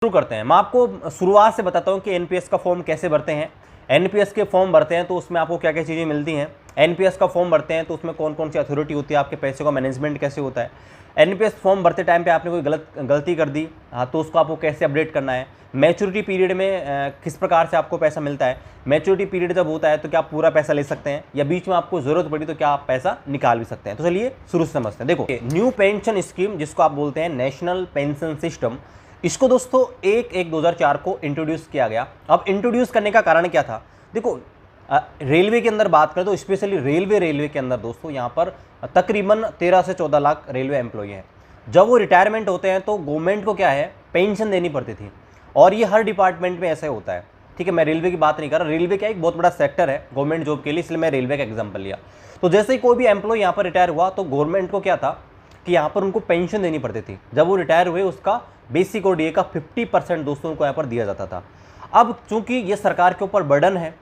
शुरू करते हैं। मैं आपको शुरुआत से बताता हूँ कि एनपीएस का फॉर्म कैसे भरते हैं। एनपीएस के फॉर्म भरते हैं तो उसमें आपको क्या क्या चीज़ें मिलती हैं। एनपीएस का फॉर्म भरते हैं तो उसमें कौन कौन सी अथॉरिटी होती है, आपके पैसे का मैनेजमेंट कैसे होता है। एनपीएस फॉर्म भरते टाइम पे आपने कोई गलती कर दी तो उसको आपको कैसे अपडेट करना है। मैच्योरिटी पीरियड में किस प्रकार से आपको पैसा मिलता है। मैच्योरिटी पीरियड जब होता है तो क्या आप पूरा पैसा ले सकते हैं या बीच में आपको ज़रूरत पड़ी तो क्या आप पैसा निकाल भी सकते हैं। तो चलिए शुरू से समझते हैं। देखो, न्यू पेंशन स्कीम जिसको आप बोलते हैं नेशनल पेंशन सिस्टम, इसको दोस्तों 1/1/2004 को इंट्रोड्यूस किया गया। अब इंट्रोड्यूस करने का कारण क्या था, देखो रेलवे के अंदर बात करें तो स्पेशली रेलवे के अंदर दोस्तों यहाँ पर तकरीबन 13 से 14 लाख रेलवे एम्प्लॉई हैं। जब वो रिटायरमेंट होते हैं तो गवर्नमेंट को क्या है, पेंशन देनी पड़ती थी और ये हर डिपार्टमेंट में ऐसा होता है। ठीक है, मैं रेलवे की बात नहीं कर रहा, रेलवे का एक बहुत बड़ा सेक्टर है गवर्नमेंट जॉब के लिए, इसलिए मैं रेलवे का एग्जाम्पल लिया। तो जैसे ही कोई भी एम्प्लॉय यहाँ पर रिटायर हुआ तो गवर्नमेंट को क्या था कि यहाँ पर उनको पेंशन देनी पड़ती थी। जब वो रिटायर हुए उसका बेसिक और डीए का 50% दोस्तों को यहाँ पर दिया जाता था। अब चूंकि ये सरकार के ऊपर बर्डन है,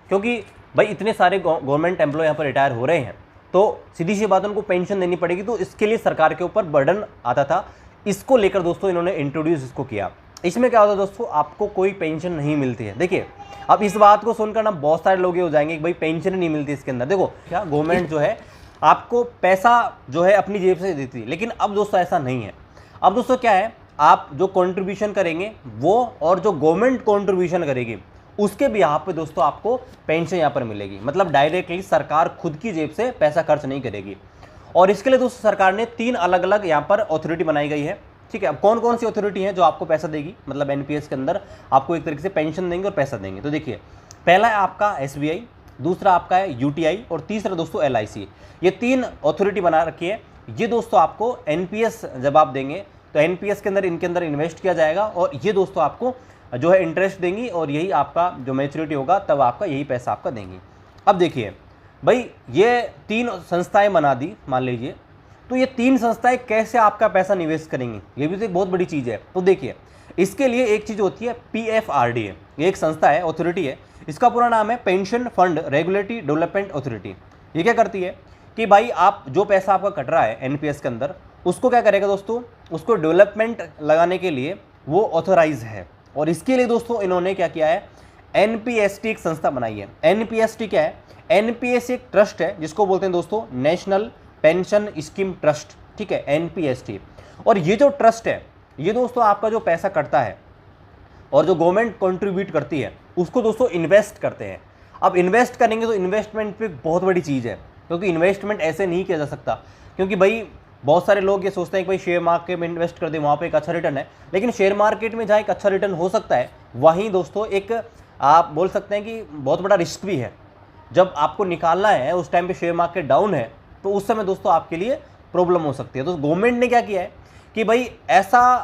क्योंकि भाई इतने सारे गवर्नमेंट एम्प्लॉय यहाँ पर रिटायर हो रहे हैं तो सीधी सी बात उनको पेंशन देनी पड़ेगी, तो इसके लिए सरकार के ऊपर बर्डन आता था। इसको लेकर दोस्तों इन्होंने इंट्रोड्यूस इसको किया। इसमें क्या होता है दोस्तों, आपको कोई पेंशन नहीं मिलती है। देखिए, अब इस बात को सुनकर ना बहुत सारे लोग ये हो जाएंगे कि भाई पेंशन नहीं मिलती इसके अंदर। देखो, क्या गवर्नमेंट जो है आपको पैसा जो है अपनी जेब से देती है, लेकिन अब दोस्तों ऐसा नहीं है। अब दोस्तों क्या है, आप जो कंट्रीब्यूशन करेंगे वो और जो गवर्नमेंट कंट्रीब्यूशन करेगी उसके भी यहाँ पे दोस्तों आपको पेंशन यहाँ पर मिलेगी। मतलब डायरेक्टली सरकार खुद की जेब से पैसा खर्च नहीं करेगी। और इसके लिए दोस्तों सरकार ने 3 अलग अलग यहाँ पर अथॉरिटी बनाई गई है। ठीक है, अब कौन कौन सी अथॉरिटी है जो आपको पैसा देगी, मतलब एनपीएस के अंदर आपको एक तरीके से पेंशन देंगे और पैसा देंगे। तो देखिए, पहला है आपका एसबीआई, दूसरा आपका है यूटीआई और तीसरा दोस्तों एलआईसी। ये 3 अथॉरिटी बना रखी है। ये दोस्तों आपको एनपीएस जब आप देंगे तो एनपीएस के अंदर इनके अंदर इन्वेस्ट किया जाएगा और ये दोस्तों आपको जो है इंटरेस्ट देंगी और यही आपका जो मैच्योरिटी होगा तब आपका यही पैसा आपका देंगी। अब देखिए भाई, ये 3 संस्थाएं बना दी मान लीजिए, तो ये 3 संस्थाएं कैसे आपका पैसा निवेश करेंगी, ये भी तो एक बहुत बड़ी चीज़ है। तो देखिए, इसके लिए एक चीज़ होती है पीएफआरडीए, ये एक संस्था है, अथॉरिटी है। इसका पूरा नाम है pension fund regulatory development authority. ये क्या करती है कि भाई आप जो पैसा आपका कट रहा है एनपीएस के अंदर, उसको क्या करेगा दोस्तों, उसको डेवलपमेंट लगाने के लिए वो ऑथोराइज है। और इसके लिए दोस्तों इन्होंने क्या किया है, एनपीएसटी एक संस्था बनाई है। एनपीएसटी क्या है, एनपीएस एक ट्रस्ट है जिसको बोलते हैं दोस्तों नेशनल पेंशन स्कीम ट्रस्ट। ठीक है, एनपीएसटी। और ये जो ट्रस्ट है ये दोस्तों आपका जो पैसा कटता है और जो गवर्नमेंट कंट्रीब्यूट करती है उसको दोस्तों इन्वेस्ट करते हैं। अब इन्वेस्ट करेंगे तो इन्वेस्टमेंट पे बहुत बड़ी चीज़ है, क्योंकि इन्वेस्टमेंट ऐसे नहीं किया जा सकता। क्योंकि भाई बहुत सारे लोग ये सोचते हैं कि भाई शेयर मार्केट में इन्वेस्ट कर दे, वहाँ पे एक अच्छा रिटर्न है, लेकिन शेयर मार्केट में जहाँ एक अच्छा रिटर्न हो सकता है वहीं दोस्तों एक आप बोल सकते हैं कि बहुत बड़ा रिस्क भी है। जब आपको निकालना है उस टाइम पे शेयर मार्केट डाउन है तो उस समय दोस्तों आपके लिए प्रॉब्लम हो सकती है। तो गवर्नमेंट ने क्या किया है कि भाई ऐसा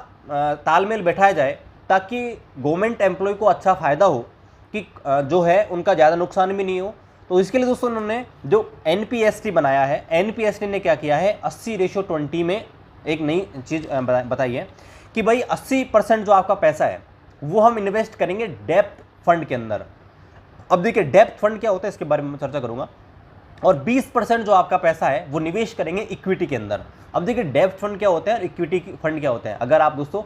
तालमेल बैठाया जाए ताकि गवर्नमेंट एम्प्लॉय को अच्छा फ़ायदा हो कि जो है उनका ज़्यादा नुकसान भी नहीं हो। तो इसके लिए दोस्तों उन्होंने जो एनपीएसटी बनाया है, एनपीएसटी ने क्या किया है 80:20 में एक नई चीज़ बताई है कि भाई 80% जो आपका पैसा है वो हम इन्वेस्ट करेंगे डेप्थ फंड के अंदर। अब देखिए, डेप्थ फंड क्या होता है इसके बारे में मैं चर्चा करूंगा। और 20% जो आपका पैसा है वो निवेश करेंगे इक्विटी के अंदर। अब देखिए, डेप्थ फंड क्या होता है और इक्विटी फंड क्या होता है। अगर आप दोस्तों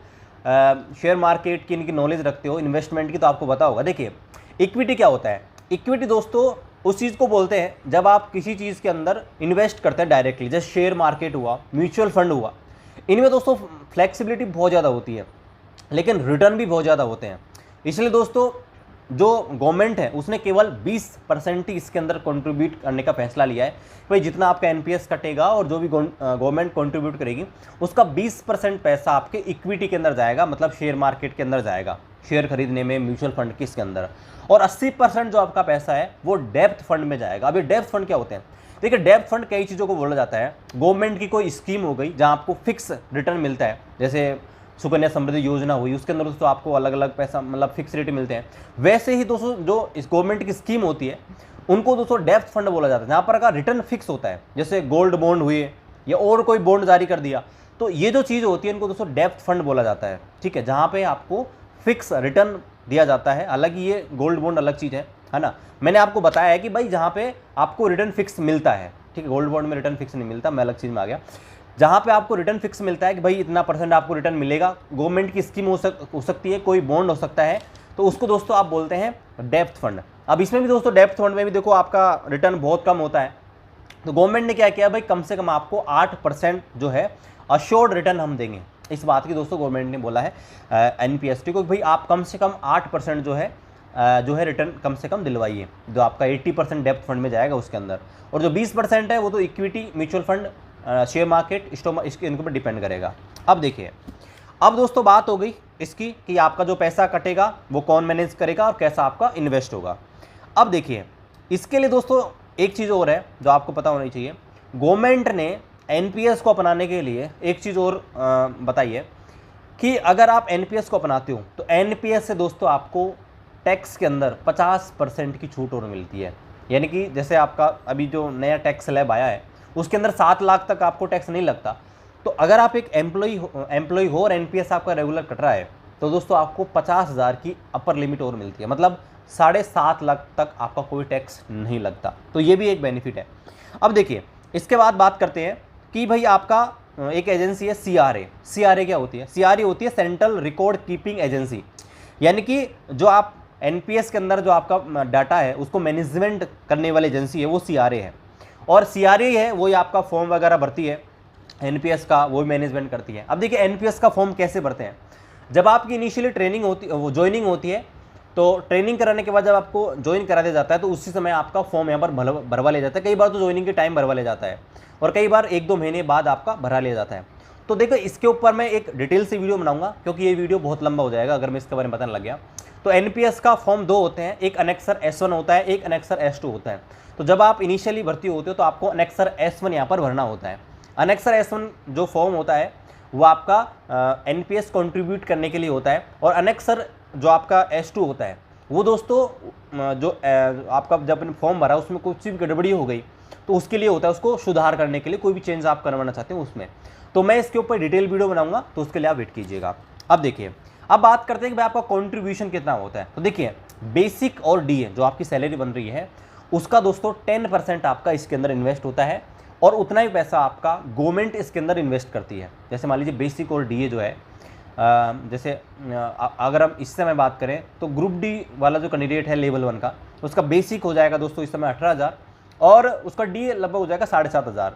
शेयर मार्केट की इनकी नॉलेज रखते हो इन्वेस्टमेंट की तो आपको पता होगा। देखिए, इक्विटी क्या होता है, इक्विटी दोस्तों उस चीज़ को बोलते हैं जब आप किसी चीज़ के अंदर इन्वेस्ट करते हैं डायरेक्टली, जैसे शेयर मार्केट हुआ, म्यूचुअल फंड हुआ। इनमें दोस्तों फ्लेक्सिबिलिटी बहुत ज़्यादा होती है लेकिन रिटर्न भी बहुत ज़्यादा होते हैं। इसलिए दोस्तों जो गवर्नमेंट है उसने केवल 20% ही इसके अंदर कंट्रीब्यूट करने का फैसला लिया है। भाई जितना आपका एनपीएस कटेगा और जो भी गवर्नमेंट कंट्रीब्यूट करेगी उसका 20% पैसा आपके इक्विटी के अंदर जाएगा, मतलब शेयर मार्केट के अंदर जाएगा, शेयर खरीदने में, म्यूचुअल फंड किसके अंदर। और 80% जो आपका पैसा है वो डेप्थ फंड में जाएगा। अभी डेप्थ फंड क्या होते हैं, देखिए डेप्थ फंड कई चीज़ों को बोला जाता है। गवर्नमेंट की कोई स्कीम हो गई जहाँ आपको फिक्स रिटर्न मिलता है, जैसे सुकन्या समृद्धि योजना हुई, उसके अंदर दोस्तों आपको अलग अलग पैसा मतलब फिक्स रेट मिलते हैं। वैसे ही दोस्तों जो इस गवर्नमेंट की स्कीम होती है उनको दोस्तों डेप्थ फंड बोला जाता है, जहाँ पर का रिटर्न फिक्स होता है। जैसे गोल्ड बॉन्ड हुए या और कोई बॉन्ड जारी कर दिया, तो ये जो चीज़ होती है इनको दोस्तों डेप्थ फंड बोला जाता है। ठीक है, जहाँ पे आपको फिक्स रिटर्न दिया जाता है। अलग ही ये गोल्ड बॉन्ड अलग चीज़ है ना। मैंने आपको बताया है कि भाई जहाँ पे आपको रिटर्न फिक्स मिलता है, ठीक है, गोल्ड बॉन्ड में रिटर्न फिक्स नहीं मिलता, मैं अलग चीज़ में आ गया। जहाँ पे आपको रिटर्न फिक्स मिलता है कि भाई इतना % आपको रिटर्न मिलेगा। गवर्नमेंट की स्कीम हो सकती है, कोई बॉन्ड हो सकता है, तो उसको दोस्तों आप बोलते हैं डेप्थ फंड। अब इसमें भी दोस्तों डेप्थ फंड में भी देखो आपका रिटर्न बहुत कम होता है। तो गवर्नमेंट ने क्या किया भाई, कम से कम आपको 8% जो है अश्योर्ड रिटर्न हम देंगे। इस बात की दोस्तों गवर्नमेंट ने बोला है एनपीएसटी को, भाई आप कम से कम 8% जो है रिटर्न कम से कम दिलवाइए, जो आपका 80% डेप्थ फंड में जाएगा उसके अंदर, और जो 20% है वो तो equity, mutual fund, share market, stock, इसके इनके ऊपर डिपेंड करेगा। अब देखिए, अब दोस्तों बात हो गई इसकी कि आपका जो पैसा कटेगा वो कौन मैनेज करेगा और कैसा आपका इन्वेस्ट होगा। अब देखिए, इसके लिए दोस्तों एक चीज़ और है जो आपको पता होनी चाहिए। गवर्नमेंट ने एनपीएस को अपनाने के लिए एक चीज़ और बताई है कि अगर आप एनपीएस को अपनाते हो तो एनपीएस से दोस्तों आपको टैक्स के अंदर 50% की छूट और मिलती है। यानी कि जैसे आपका अभी जो नया टैक्स स्लैब आया है उसके अंदर 7 लाख तक आपको टैक्स नहीं लगता। तो अगर आप एक एम्प्लॉई हो और एनपीएस आपका रेगुलर कट रहा है तो दोस्तों आपको 50,000 की अपर लिमिट और मिलती है, मतलब 7.5 लाख तक आपका कोई टैक्स नहीं लगता। तो ये भी एक बेनिफिट है। अब देखिए, इसके बाद बात करते हैं कि भाई आपका एक एजेंसी है सीआरए। सीआरए क्या होती है? सीआरए होती है सेंट्रल रिकॉर्ड कीपिंग एजेंसी। यानी कि जो आप एनपीएस के अंदर जो आपका डाटा है उसको मैनेजमेंट करने वाली एजेंसी है वो सीआरए है। और सीआरए है वही आपका फॉर्म वगैरह भरती है एनपीएस का, वो मैनेजमेंट करती है। अब देखिए, एनपीएस का फॉर्म कैसे भरते हैं। जब आपकी इनिशियली ट्रेनिंग होती वो ज्वाइनिंग होती है, तो ट्रेनिंग कराने के बाद जब आपको ज्वाइन करा दिया जाता है तो उसी समय आपका फॉर्म यहाँ पर भरवा लिया जाता है। कई बार तो ज्वाइनिंग के टाइम भरवा लिया जाता है और कई बार 1-2 महीने बाद आपका भरा लिया जाता है। तो देखो, इसके ऊपर मैं एक डिटेल से वीडियो बनाऊंगा क्योंकि ये वीडियो बहुत लंबा हो जाएगा अगर मैं इसके बारे में बताने लग गया। तो एनपीएस का फॉर्म 2 होते हैं, एक अनेक्सर S1 होता है, एक अनेक्सर S2 होता है। तो जब आप इनिशियली भर्ती होते हो तो आपको अनेक्सर S1 यहाँ पर भरना होता है। अनेक्सर S1 जो फॉर्म होता है वो आपका एनपीएस कंट्रीब्यूट करने के लिए होता है, और अनेक्सर जो आपका S2 होता है वो दोस्तों जो आपका जब फॉर्म भरा उसमें कुछ भी गड़बड़ी हो गई तो उसके लिए होता है, उसको सुधार करने के लिए, कोई भी चेंज आप करवाना चाहते हो उसमें। तो मैं इसके ऊपर डिटेल वीडियो बनाऊंगा, तो उसके लिए आप वेट कीजिएगा। अब देखिए, अब बात करते हैं कि भाई आपका कंट्रीब्यूशन कितना होता है। तो देखिए, बेसिक और डीए जो आपकी सैलरी बन रही है उसका दोस्तों 10% आपका इसके अंदर इन्वेस्ट होता है, और उतना ही पैसा आपका गवर्नमेंट इसके अंदर इन्वेस्ट करती है। जैसे मान लीजिए बेसिक और डीए जो है, जैसे अगर हम इस समय बात करें तो ग्रुप डी वाला जो कैंडिडेट है लेवल 1 का, उसका बेसिक हो जाएगा दोस्तों इस समय 18,000 और उसका डी लगभग हो जाएगा 7,500।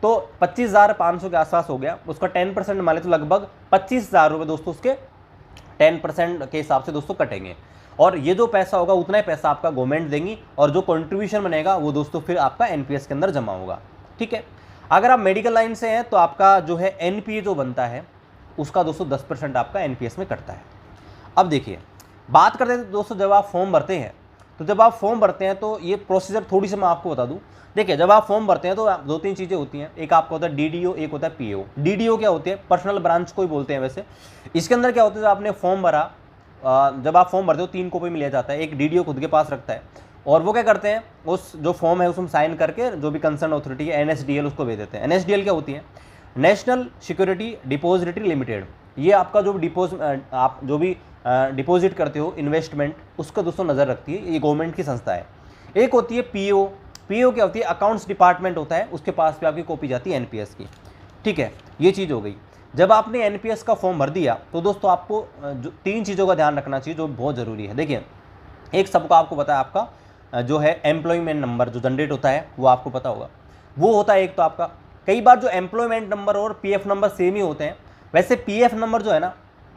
तो 25,500 के आसपास हो गया। उसका 10% मान ले तो लगभग 25,000 रुपये दोस्तों उसके 10% के हिसाब से दोस्तों कटेंगे, और ये जो पैसा होगा उतना ही पैसा आपका गवर्नमेंट देंगी, और जो कंट्रीब्यूशन बनेगा वो दोस्तों फिर आपका एनपीएस के अंदर जमा होगा। ठीक है। अगर आप मेडिकल लाइन से हैं तो आपका जो है एनपीए जो बनता है उसका दोस्तों 10% आपका एनपीएस में कटता है। अब देखिए, बात करते हैं दोस्तों जब आप फॉर्म भरते हैं, तो जब आप फॉर्म भरते हैं तो ये प्रोसीजर थोड़ी सी मैं आपको बता दूं। देखिए, जब आप फॉर्म भरते हैं तो 2-3 चीज़ें होती हैं। एक आपका होता है डीडीओ, एक होता है पीओ। डीडीओ क्या होती है? पर्सनल ब्रांच को ही बोलते हैं वैसे। इसके अंदर क्या होता है, जब आपने फॉर्म भरा, जब आप फॉर्म भरते हो 3 कॉपी में लिया जाता है। एक डीडीओ खुद के पास रखता है, और वो क्या करते हैं, उस जो फॉर्म है उसमें साइन करके जो भी कंसर्न अथॉरिटी है एनएसडीएल उसको भेज देते हैं। एनएसडीएल क्या होती है? National security depository limited. ये आपका जो आप जो भी डिपॉजिट करते हो इन्वेस्टमेंट, उसका दोस्तों नज़र रखती है। ये गवर्नमेंट की संस्था है। एक होती है पीओ। पीओ क्या होती है? अकाउंट्स डिपार्टमेंट होता है, उसके पास भी आपकी कॉपी जाती है एनपीएस की। ठीक है, ये चीज़ हो गई। जब आपने एनपीएस का फॉर्म भर दिया तो दोस्तों आपको जो 3 चीज़ों का ध्यान रखना चाहिए जो बहुत ज़रूरी है। देखिए, एक सबका आपको पता है, आपका जो है एम्प्लॉयमेंट नंबर जो जनरेट होता है वो आपको पता होगा। वो होता है एक तो आपका, कई बार जो एम्प्लॉयमेंट नंबर और पीएफ नंबर सेम ही होते हैं। वैसे पीएफ नंबर जो है ना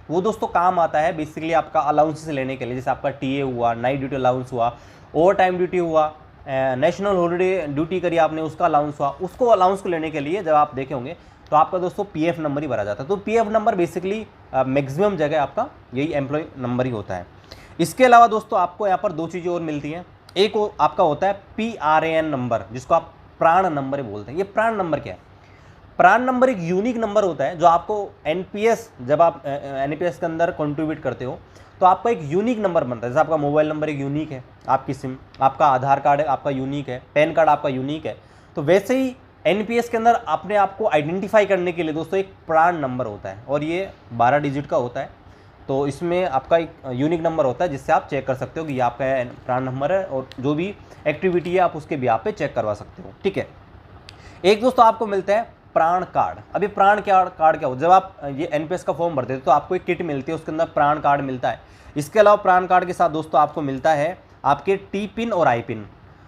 वो दोस्तों काम आता है बेसिकली आपका अलाउंसेस लेने के लिए, जैसे आपका टीए हुआ, नाइट ड्यूटी अलाउंस हुआ, ओवर टाइम ड्यूटी हुआ, नेशनल हॉलीडे ड्यूटी करी आपने उसका अलाउंस हुआ। उसको अलाउंस को लेने के लिए जब आप देखे होंगे तो आपका दोस्तों पीएफ नंबर ही भरा जाता है। तो पीएफ नंबर बेसिकली मैक्सिमम जगह आपका यही एम्प्लॉय नंबर ही होता है। इसके अलावा दोस्तों आपको यहाँ पर 2 चीज़ें और मिलती हैं। एक आपका होता है PRAN नंबर, जिसको आप प्राण नंबर बोलते हैं। ये प्राण नंबर क्या है? प्राण नंबर एक यूनिक नंबर होता है जो आपको एनपीएस, जब आप एनपीएस के अंदर कंट्रीब्यूट करते हो तो आपका एक यूनिक नंबर बनता है। जैसे आपका मोबाइल नंबर एक यूनिक है, आपकी सिम, आपका आधार कार्ड आपका यूनिक है, पैन कार्ड आपका यूनिक है, तो वैसे ही एनपीएस के अंदर अपने आप को आइडेंटिफाई करने के लिए दोस्तों एक प्राण नंबर होता है, और ये 12 डिजिट का होता है। तो इसमें आपका एक यूनिक नंबर होता है जिससे आप चेक कर सकते हो कि ये आपका प्राण नंबर है, और जो भी एक्टिविटी है आप उसके भी आप पे चेक करवा सकते हो। ठीक है। एक दोस्तों आपको मिलता है प्राण कार्ड। अभी प्राण कार्ड क्या हो, जब आप ये एनपीएस का फॉर्म भरते थे तो आपको एक किट मिलती है, उसके अंदर प्राण कार्ड मिलता है। इसके अलावा प्राण कार्ड के साथ दोस्तों आपको मिलता है आपके टी पिन और आई पिन।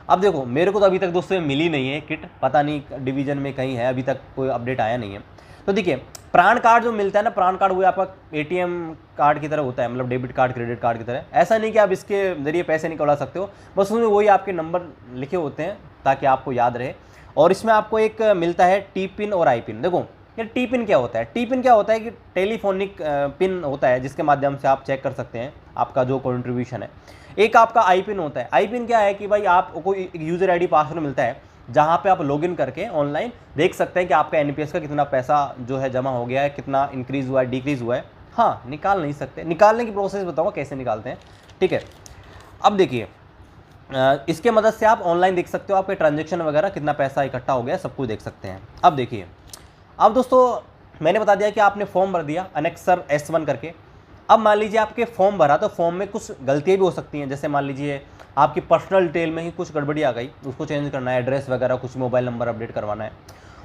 अब देखो मेरे को तो अभी तक दोस्तों मिली नहीं है किट, पता नहीं डिवीजन में कहीं है, अभी तक कोई अपडेट आया नहीं है। तो देखिए प्राण कार्ड जो मिलता है ना, प्राण कार्ड वो आपका एटीएम कार्ड की तरह होता है, मतलब डेबिट कार्ड क्रेडिट कार्ड की तरह। ऐसा नहीं कि आप इसके जरिए पैसे निकलवा सकते हो, बस उसमें वही आपके नंबर लिखे होते हैं ताकि आपको याद रहे। और इसमें आपको एक मिलता है टी पिन और आई पिन। देखो ये टी पिन क्या होता है, टी पिन क्या होता है कि टेलीफोनिक पिन होता है जिसके माध्यम से आप चेक कर सकते हैं आपका जो कंट्रीब्यूशन है। एक आपका आई पिन होता है। आई पिन क्या है कि भाई आपको यूजर आईडी पासवर्ड मिलता है जहाँ पे आप लॉगिन करके ऑनलाइन देख सकते हैं कि आपका एनपीएस का कितना पैसा जो है जमा हो गया है, कितना इंक्रीज़ हुआ है, डिक्रीज़ हुआ है। हाँ निकाल नहीं सकते, निकालने की प्रोसेस बताऊँगा कैसे निकालते हैं, ठीक है। अब देखिए इसके मदद से आप ऑनलाइन देख सकते हो आपके ट्रांजेक्शन वगैरह, कितना पैसा इकट्ठा हो गया, सब कुछ देख सकते हैं। अब देखिए अब दोस्तों मैंने बता दिया कि आपने फॉर्म भर दिया अनेक्सर S1 करके। अब मान लीजिए आपके फॉर्म भरा तो फॉर्म में कुछ गलतियाँ भी हो सकती हैं, जैसे मान लीजिए आपकी पर्सनल डिटेल में ही कुछ गड़बड़ी आ गई, उसको चेंज करना है, एड्रेस वगैरह कुछ मोबाइल नंबर अपडेट करवाना है।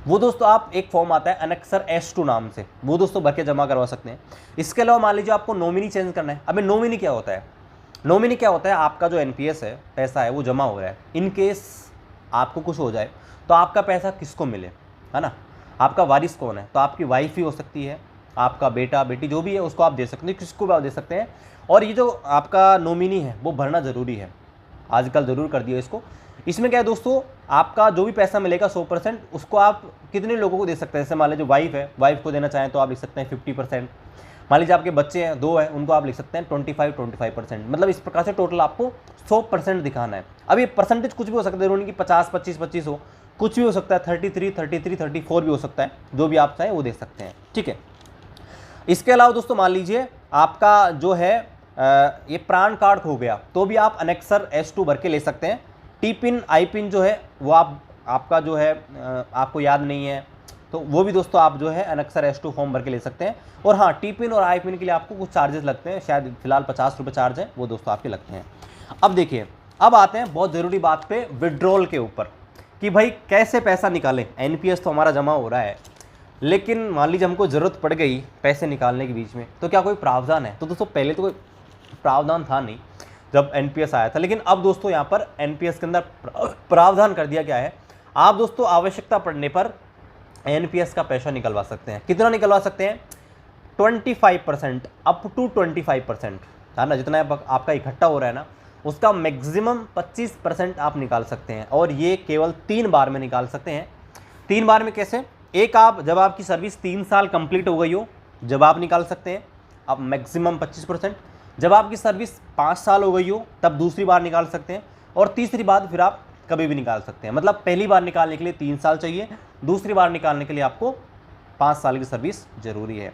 वो दोस्तों आप एक फॉर्म आता है अनेक्सर S2 नाम से, वो दोस्तों भर के जमा करवा सकते हैं। इसके अलावा मान लीजिए आपको नॉमिनी चेंज करना है। अभी नॉमिनी क्या होता है, नॉमिनी क्या होता है, आपका जो एनपीएस है पैसा है वो जमा हो रहा है, इन केस आपको कुछ हो जाए तो आपका पैसा किसको मिले, है ना, आपका वारिस कौन है, तो आपकी वाइफ ही हो सकती है, आपका बेटा बेटी जो भी है उसको आप दे सकते हैं, किसको भी आप दे सकते हैं। और ये जो आपका नॉमिनी है वो भरना ज़रूरी है, आजकल ज़रूर कर दिया इसको। इसमें क्या है दोस्तों, आपका जो भी पैसा मिलेगा 100% उसको आप कितने लोगों को दे सकते हैं। जैसे मान लीजिए वाइफ है, वाइफ को देना चाहें तो आप लिख सकते हैं 50%। मान लीजिए आपके बच्चे हैं 2 हैं, उनको आप लिख सकते हैं 25%। मतलब इस प्रकार से टोटल आपको 100% दिखाना है। अब ये परसेंटेज कुछ भी हो सकता है, जरूरी नहीं कि 50 25 25 हो, कुछ भी हो सकता है, 33 33 34 भी हो सकता है, जो भी आप चाहें वो दे सकते हैं, ठीक है। इसके अलावा दोस्तों मान लीजिए आपका जो है ये प्राण कार्ड हो गया तो भी आप अनेक्सर S2 भर के ले सकते हैं। टी पिन आई पिन जो है वो आपका जो है आपको याद नहीं है तो वो भी दोस्तों आप जो है अनेक्सर S2 फॉर्म भर के ले सकते हैं। और हाँ टी पिन और आई पिन के लिए आपको कुछ चार्जेस लगते हैं, शायद फिलहाल 50 रुपये चार्ज है, वो दोस्तों आपके लगते हैं। अब देखिए अब आते हैं बहुत ज़रूरी बात पे, विड्रॉल के ऊपर, कि भाई कैसे पैसा निकालें। एनपीएस तो हमारा जमा हो रहा है, लेकिन मान लीजिए हमको ज़रूरत पड़ गई पैसे निकालने के बीच में, तो क्या कोई प्रावधान है। तो दोस्तों पहले तो कोई प्रावधान था नहीं जब एनपीएस आया था, लेकिन अब दोस्तों यहाँ पर एनपीएस के अंदर प्रावधान कर दिया गया है। आप दोस्तों आवश्यकता पड़ने पर एनपीएस का पैसा निकलवा सकते हैं। कितना निकलवा सकते हैं, 25%, अप टू 25%, है ना, जितना आपका इकट्ठा हो रहा है ना उसका मैक्सिमम 25% आप निकाल सकते हैं। और ये केवल 3 बार में निकाल सकते हैं। 3 बार में कैसे, एक आप जब आपकी सर्विस 3 साल कंप्लीट हो गई हो जब आप निकाल सकते हैं अब मैक्सिमम 25%, जब आपकी सर्विस 5 साल हो गई हो तब दूसरी बार निकाल सकते हैं, और तीसरी बार फिर आप कभी भी निकाल सकते हैं। मतलब पहली बार निकालने के लिए 3 साल चाहिए, दूसरी बार निकालने के लिए आपको 5 साल की सर्विस ज़रूरी है,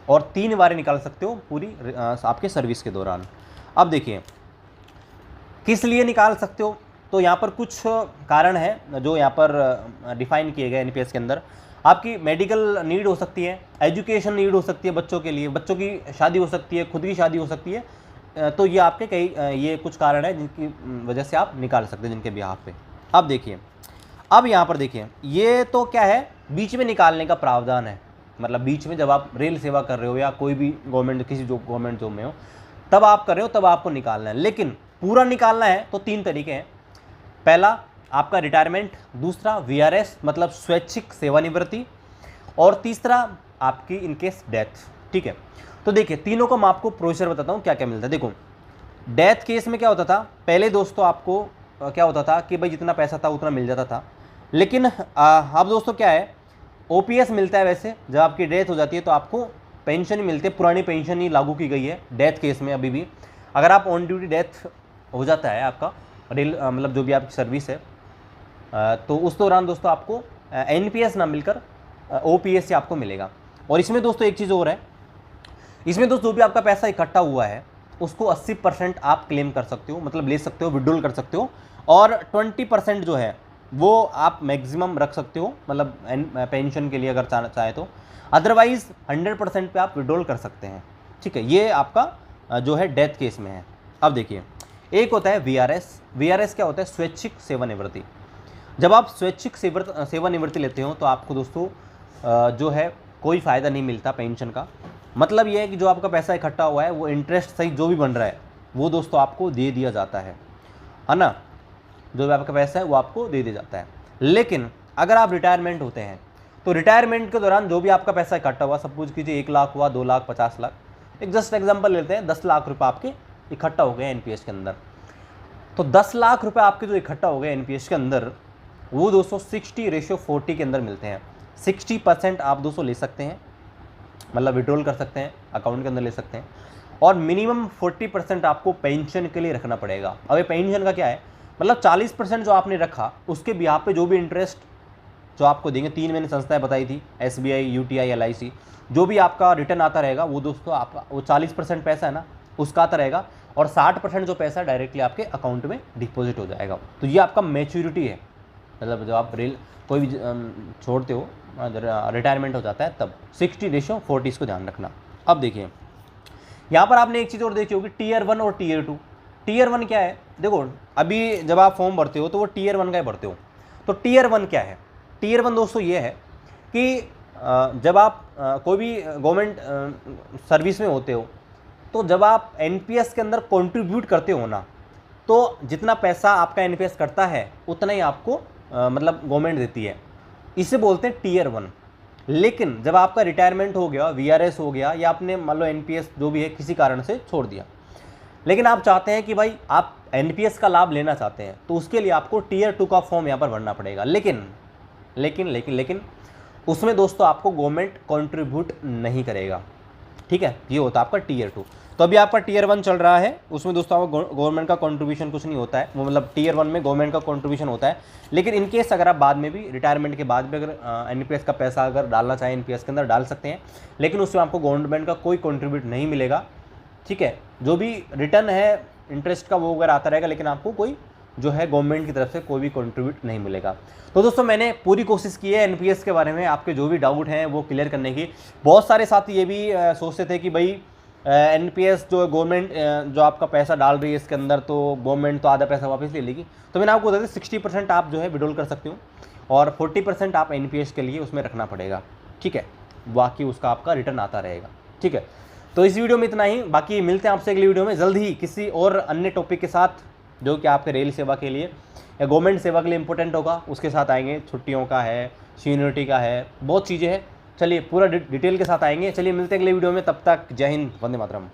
और 3 बार निकाल सकते हो पूरी आपके सर्विस के दौरान। अब देखिए किस लिए निकाल सकते हो, तो यहाँ पर कुछ कारण है जो यहाँ पर डिफाइन किए गए एनपीएस के अंदर। आपकी मेडिकल नीड हो सकती है, एजुकेशन नीड हो सकती है बच्चों के लिए, बच्चों की शादी हो सकती है, खुद की शादी हो सकती है, तो ये आपके कई ये कुछ कारण है जिनकी वजह से आप निकाल सकते हैं, जिनके बिहाफ पे। अब देखिए अब यहाँ पर देखिए ये तो क्या है, बीच में निकालने का प्रावधान है। मतलब बीच में जब आप रेल सेवा कर रहे हो या कोई भी गवर्नमेंट किसी जो गवर्नमेंट जॉब में हो तब आप कर रहे हो, तब आपको निकालना है। लेकिन पूरा निकालना है तो 3 तरीके हैं। पहला आपका रिटायरमेंट, दूसरा वीआरएस मतलब स्वैच्छिक सेवानिवृत्ति, और तीसरा आपकी इनकेस डेथ, ठीक है। तो देखिए तीनों को मैं आपको प्रोसीजर बताता हूँ क्या क्या मिलता है। देखो डेथ केस में क्या होता था, पहले दोस्तों आपको क्या होता था कि भाई जितना पैसा था उतना मिल जाता था, लेकिन अब दोस्तों क्या है, ओपीएस मिलता है। वैसे जब आपकी डेथ हो जाती है तो आपको पेंशन ही मिलती है, पुरानी पेंशन ही लागू की गई है डेथ केस में। अभी भी अगर आप ऑन ड्यूटी डेथ हो जाता है आपका रेल मतलब जो भी आपकी सर्विस है तो उस दौरान दोस्तों आपको एनपीएस ना मिलकर ओपीएस से आपको मिलेगा। और इसमें दोस्तों एक चीज़ और है, इसमें दोस्तों जो भी आपका पैसा इकट्ठा हुआ है उसको 80% आप क्लेम कर सकते हो, मतलब ले सकते हो, विड्रॉल कर सकते हो, और 20% जो है वो आप मैक्सिमम रख सकते हो, मतलब पेंशन के लिए अगर चाहे तो। अदरवाइज 100% पे आप विड्रॉल कर सकते हैं, ठीक है। ये आपका जो है डेथ केस में है। अब देखिए एक होता है वीआरएस। वीआरएस क्या होता है, स्वैच्छिक सेवानिवृत्ति। जब आप स्वैच्छिक सेवानिवृत्ति लेते हो तो आपको दोस्तों जो है कोई फ़ायदा नहीं मिलता पेंशन का। मतलब ये है कि जो आपका पैसा इकट्ठा हुआ है वो इंटरेस्ट सहित जो भी बन रहा है वो दोस्तों आपको दे दिया जाता है ना। जो भी आपका पैसा है वो आपको दे दिया जाता है। लेकिन अगर आप रिटायरमेंट होते हैं तो रिटायरमेंट के दौरान जो भी आपका पैसा इकट्ठा हुआ, सपोज कीजिए 1 लाख हुआ, 2 लाख, 50 लाख, एक जस्ट एग्जांपल लेते हैं, 10 लाख रुपए आपके इकट्ठा हो गए एनपीएस के अंदर। तो 10 लाख रुपए आपके जो इकट्ठा हो गए एनपीएस के अंदर वो दोस्तों 60:40 के अंदर मिलते हैं। 60% आप दोस्तों ले सकते हैं, मतलब विड्रॉल कर सकते हैं, अकाउंट के अंदर ले सकते हैं, और मिनिमम 40% आपको पेंशन के लिए रखना पड़ेगा। अब ये पेंशन का क्या है, मतलब 40% जो आपने रखा उसके बिहार पे जो भी इंटरेस्ट जो आपको देंगे, 3 मैंने संस्थाएं बताई थी, एसबीआई, यूटीआई, एलआईसी, जो भी आपका रिटर्न आता रहेगा वो दोस्तों आपका वो 40% पैसा है ना उसका आता रहेगा, और 60% जो पैसा डायरेक्टली आपके अकाउंट में डिपॉजिट हो जाएगा। तो ये आपका मैच्योरिटी है, मतलब जब आप कोई भी छोड़ते हो, रिटायरमेंट हो जाता है तब 60:40 इसको ध्यान रखना। अब देखिए यहाँ पर आपने एक चीज़ और देखी होगी, टीयर 1 और टीयर 2। टीयर 1 क्या है, देखो अभी जब आप फॉर्म भरते हो तो वो टीयर 1 का ही भरते हो। तो टीयर 1 क्या है, टीयर 1 दोस्तों ये है कि जब आप कोई भी गवर्नमेंट सर्विस में होते हो तो जब आप एनपीएस के अंदर कंट्रीब्यूट करते हो ना, तो जितना पैसा आपका एनपीएस करता है उतना ही आपको मतलब गवर्नमेंट देती है, इसे बोलते हैं टीयर 1। लेकिन जब आपका रिटायरमेंट हो गया, वीआरएस हो गया, या आपने मान लो एनपीएस जो भी है किसी कारण से छोड़ दिया, लेकिन आप चाहते हैं कि भाई आप एनपीएस का लाभ लेना चाहते हैं, तो उसके लिए आपको टीयर 2 का फॉर्म यहाँ पर भरना पड़ेगा। लेकिन लेकिन लेकिन लेकिन उसमें दोस्तों आपको गवर्नमेंट कंट्रीब्यूट नहीं करेगा, ठीक है, ये होता है आपका टीयर 2। तो अभी आपका टीयर 1 चल रहा है, उसमें दोस्तों आपको गवर्नमेंट का कंट्रीब्यूशन कुछ नहीं होता है, वो मतलब टीयर 1 में गवर्नमेंट का कंट्रीब्यूशन होता है। लेकिन इन केस अगर आप बाद में भी रिटायरमेंट के बाद भी अगर एनपीएस का पैसा अगर डालना चाहें एनपीएस के अंदर डाल सकते हैं, लेकिन उसमें आपको गवर्नमेंट का कोई कंट्रीब्यूट नहीं मिलेगा, ठीक है। जो भी रिटर्न है इंटरेस्ट का वो अगर आता रहेगा, लेकिन आपको कोई जो है गवर्नमेंट की तरफ से कोई भी कंट्रीब्यूट नहीं मिलेगा। तो दोस्तों मैंने पूरी कोशिश की है एनपीएस के बारे में आपके जो भी डाउट हैं वो क्लियर करने की। बहुत सारे साथी ये भी सोचते थे कि भाई एनपीएस जो गवर्नमेंट जो आपका पैसा डाल रही है इसके अंदर, तो गवर्नमेंट तो आधा पैसा वापस ले लेगी। तो मैंने आपको बता दिया 60% आप जो है विड्रॉल कर सकते हो, और 40% आप एनपीएस के लिए उसमें रखना पड़ेगा, ठीक है, बाकी उसका आपका रिटर्न आता रहेगा, ठीक है। तो इस वीडियो में इतना ही, बाकी मिलते हैं आपसे अगली वीडियो में जल्द ही किसी और अन्य टॉपिक के साथ जो कि आपके रेल सेवा के लिए या गवर्नमेंट सेवा के लिए इंपॉर्टेंट होगा, उसके साथ आएंगे। छुट्टियों का है, सीनियरिटी का है, बहुत चीज़ें हैं। चलिए पूरा डिटेल के साथ आएंगे। चलिए मिलते हैं अगले वीडियो में, तब तक जय हिंद, वंदे मातरम।